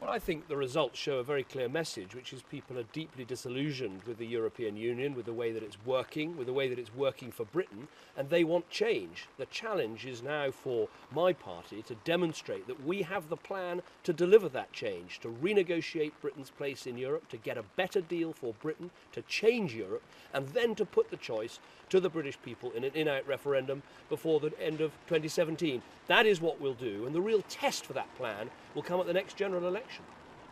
Well, I think the results show a very clear message, which is people are deeply disillusioned with the European Union, with the way that it's working, with the way that it's working for Britain, and they want change. The challenge is now for my party to demonstrate that we have the plan to deliver that change, to renegotiate Britain's place in Europe, to get a better deal for Britain, to change Europe, and then to put the choice to the British people in an in-out referendum before the end of 2017. That is what we'll do, and the real test for that plan will come at the next general election.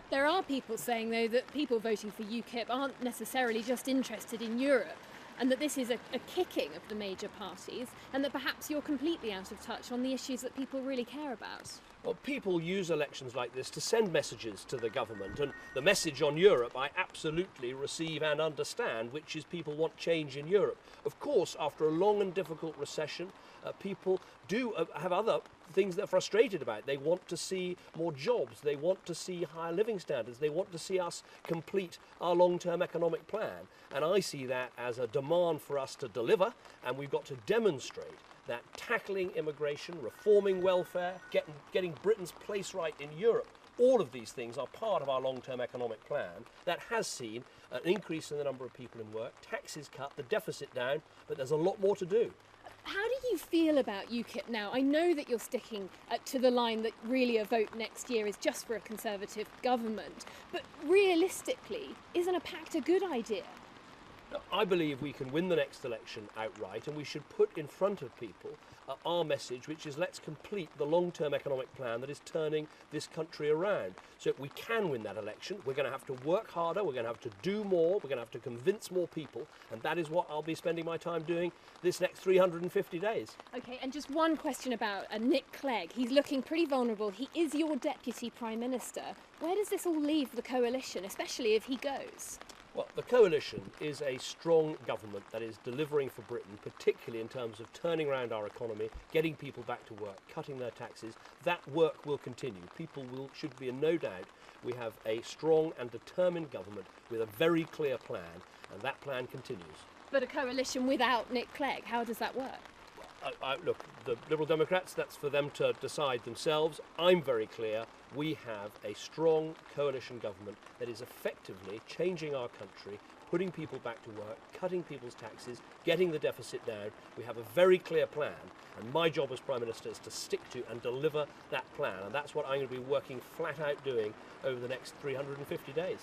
There are people saying, though, that people voting for UKIP aren't necessarily just interested in Europe, and that this is a kicking of the major parties, and that perhaps you're completely out of touch on the issues that people really care about. Well, people use elections like this to send messages to the government, and the message on Europe I absolutely receive and understand, which is people want change in Europe. Of course, after a long and difficult recession, people do have other things they're frustrated about. They want to see more jobs, they want to see higher living standards, they want to see us complete our long-term economic plan. And I see that as a demand for us to deliver, and we've got to demonstrate that tackling immigration, reforming welfare, getting Britain's place right in Europe, all of these things are part of our long-term economic plan that has seen an increase in the number of people in work, taxes cut, the deficit down, but there's a lot more to do. How do you feel about UKIP now? I know that you're sticking to the line that really a vote next year is just for a Conservative government, but realistically, isn't a pact a good idea? I believe we can win the next election outright, and we should put in front of people our message, which is let's complete the long-term economic plan that is turning this country around. So we can win that election. We're going to have to work harder, we're going to have to do more, we're going to have to convince more people, and that is what I'll be spending my time doing this next 350 days. OK, and just one question about Nick Clegg. He's looking pretty vulnerable. He is your Deputy Prime Minister. Where does this all leave the coalition, especially if he goes? Well, the coalition is a strong government that is delivering for Britain, particularly in terms of turning around our economy, getting people back to work, cutting their taxes. That work will continue. Should be in no doubt we have a strong and determined government with a very clear plan, and that plan continues. But a coalition without Nick Clegg, how does that work? Look, the Liberal Democrats, that's for them to decide themselves. I'm very clear. We have a strong coalition government that is effectively changing our country, putting people back to work, cutting people's taxes, getting the deficit down. We have a very clear plan, and my job as Prime Minister is to stick to and deliver that plan, and that's what I'm going to be working flat out doing over the next 350 days.